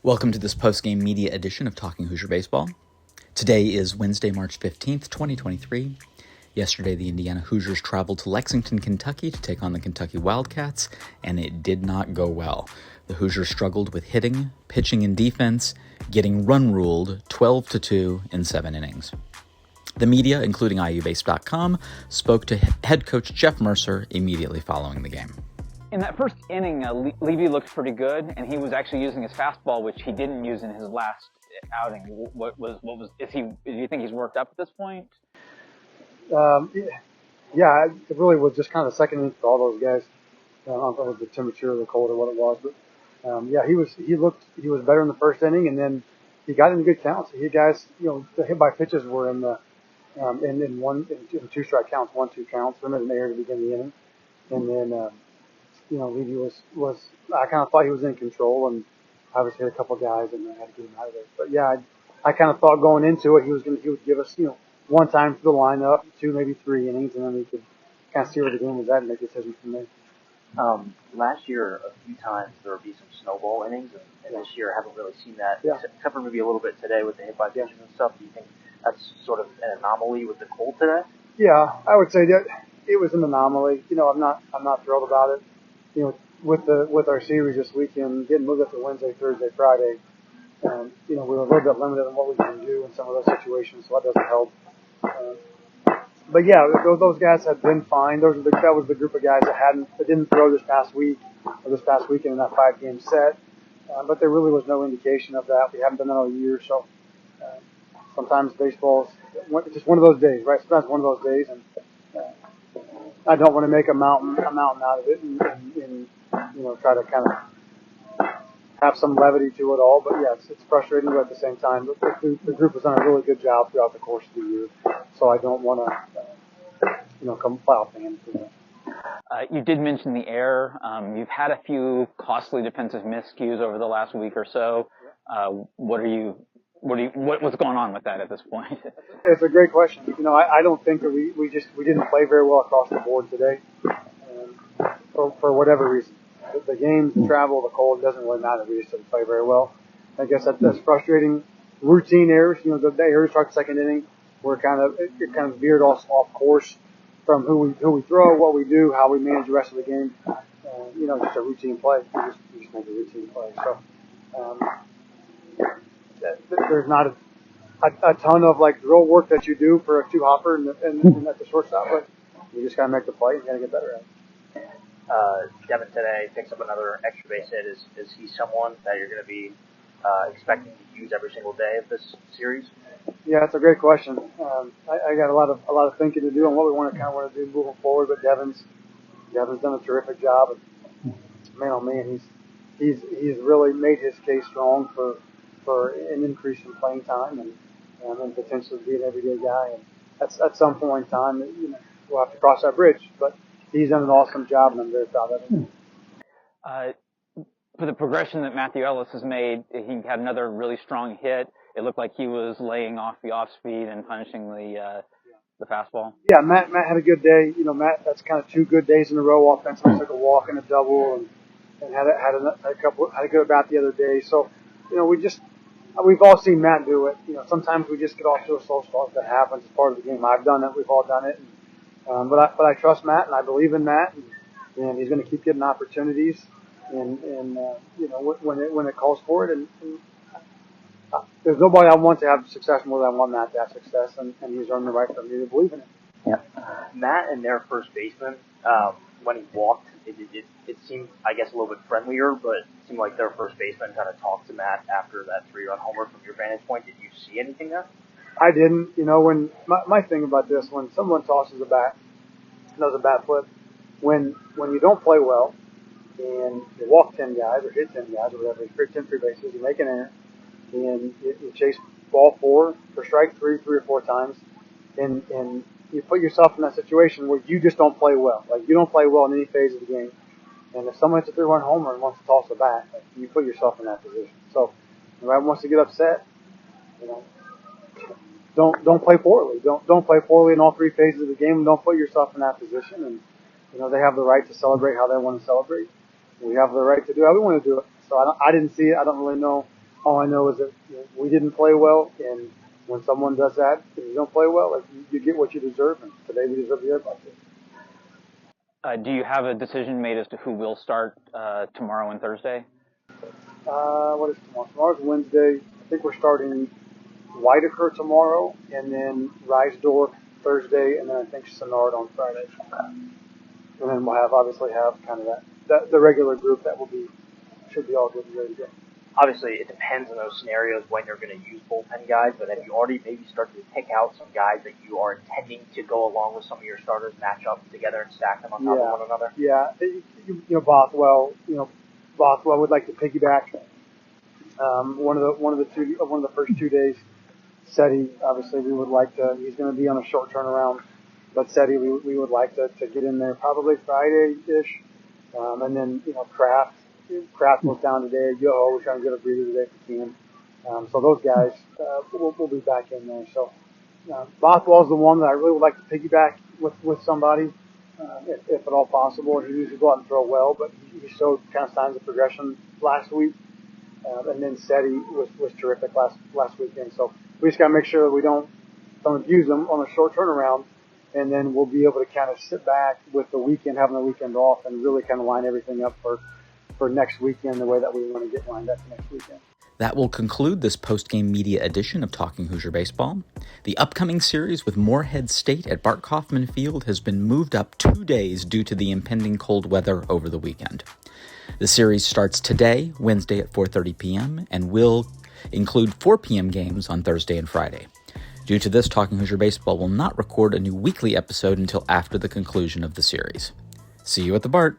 Welcome to this post-game media edition of Talking Hoosier Baseball. Today is Wednesday, March 15th, 2023. Yesterday, the Indiana Hoosiers traveled to Lexington, Kentucky to take on the Kentucky Wildcats, and it did not go well. The Hoosiers struggled with hitting, pitching, and defense, getting run-ruled 12-2 in 7 innings. The media, including IUBase.com, spoke to head coach Jeff Mercer immediately following the game. In that first inning, Levy looked pretty good, and he was actually using his fastball, which he didn't use in his last outing. Do you think he's worked up at this point? Yeah, it really was just kind of the second inning for all those guys. I don't know if it was the temperature or the cold or what it was, but he was better in the first inning, and then he got into good counts. He had guys, the hit by pitches were in the in 2 strike counts, 1-2 counts, limited an error to begin the inning, and then. Levy was I kind of thought he was in control, and obviously had a couple guys and had to get him out of there. But yeah, I kind of thought going into it he would give us, one time through the lineup, 2, maybe 3 innings, and then we could kind of see where the game was at and make decisions from there. Last year, a few times there would be some snowball innings, and this year I haven't really seen that, except for maybe a little bit today with the hit by pitches and stuff. Do you think that's sort of an anomaly with the cold today? Yeah, I would say that it was an anomaly. I'm not thrilled about it. With our series this weekend, getting moved up to Wednesday, Thursday, Friday, we were a little bit limited on what we can do in some of those situations, so that doesn't help. But yeah, those guys have been fine. That was the group of guys that didn't throw this past week or this past weekend in that 5-game set. But there really was no indication of that. We haven't done that all year, so sometimes baseball's just one of those days, right? Sometimes one of those days, and I don't want to make a mountain out of it and try to kind of have some levity to it all. But yeah, it's frustrating, but at the same time, the group has done a really good job throughout the course of the year. So I don't want to, come fly off the handle too much. You did mention the error. You've had a few costly defensive miscues over the last week or so. What's going on with that at this point? It's a great question. I don't think that we didn't play very well across the board today, for whatever reason. The games, the travel, the cold, doesn't really matter. We just didn't play very well. I guess that's frustrating. Routine errors, the errors start the second inning, it kind of veered off course from who we throw, what we do, how we manage the rest of the game. Just a routine play. We just make a routine play. So. There's not a ton of drill work that you do for a 2-hopper and at the shortstop, but you just gotta make the play. You gotta get better at it. Devin today picks up another extra base hit. Is he someone that you're going to be expecting to use every single day of this series? Yeah, that's a great question. I got a lot of thinking to do on what we want to do moving forward. But Devin's done a terrific job. And man, oh man, he's really made his case strong for an increase in playing time and potentially be an everyday guy. And at some point in time, we'll have to cross that bridge. But he's done an awesome job, and I'm very proud of him. For the progression that Matthew Ellis has made, he had another really strong hit. It looked like he was laying off the off speed and punishing the fastball. Yeah, Matt had a good day. Matt, that's kind of 2 good days in a row offensively. Took a walk and a double, and had a good at-bat the other day. So, we've all seen Matt do it. Sometimes we just get off to a slow start. That happens. It's part of the game. I've done it. We've all done it. But I trust Matt, and I believe in Matt, and he's going to keep getting opportunities, and when it calls for it. And there's nobody I want to have success more than I want Matt to have success, and he's earned the right for me to believe in it. Yeah, Matt and their first baseman, when he walked, it seemed, I guess, a little bit friendlier, but it seemed like their first baseman kind of talked to Matt after that 3-run homer. From your vantage point, did you see anything there? I didn't. When my thing about this, when someone tosses a bat, does a bat flip, when you don't play well, and you walk 10 guys or hit 10 guys or whatever, you hit 10 free bases, you make an error, and you chase ball 4 for strike 3 or 4 times, and you put yourself in that situation where you just don't play well. You don't play well in any phase of the game. And if someone hits a 3-run homer and wants to toss a bat, you put yourself in that position. So, if everyone wants to get upset, don't play poorly. Don't play poorly in all 3 phases of the game, and don't put yourself in that position. And they have the right to celebrate how they want to celebrate. We have the right to do how we want to do it. So I didn't see it. I don't really know all I know is that we didn't play well, and when someone does that, if you don't play well, like, you get what you deserve, and today we deserve the air bucket. Do you have a decision made as to who will start tomorrow and Thursday? What is tomorrow? Tomorrow's Wednesday. I think we're starting Whitaker tomorrow, and then Risedorf Thursday, and then I think Senard on Friday. And then we'll obviously have kind of the regular group that should be all good and ready to go. Obviously, it depends on those scenarios when you're going to use bullpen guys, but have you already maybe started to pick out some guys that you are intending to go along with some of your starters, match up together and stack them on top of one another? Yeah, Bothwell would like to piggyback. One of the first 2 days, Seti, obviously we would like to. He's going to be on a short turnaround, but Seti we would like to get in there probably Friday-ish, and then Kraft was down today. Yoho, we're trying to get a breather today for Keenan. So those guys will be back in there. So Bothwell's the one that I really would like to piggyback with somebody, if at all possible. He usually go out and throw well, but he showed kind of signs of progression last week. And then Seti was terrific last weekend. So we just got to make sure that we don't abuse them on a short turnaround, and then we'll be able to kind of sit back with the weekend, having the weekend off, and really kind of line everything up for next weekend the way that we want to get lined up for next weekend. That will conclude this post-game media edition of Talking Hoosier Baseball. The upcoming series with Morehead State at Bart Kaufman Field has been moved up 2 days due to the impending cold weather over the weekend. The series starts today, Wednesday at 4:30 p.m., and will include 4 p.m. games on Thursday and Friday. Due to this, Talking Hoosier Baseball will not record a new weekly episode until after the conclusion of the series. See you at the Bart.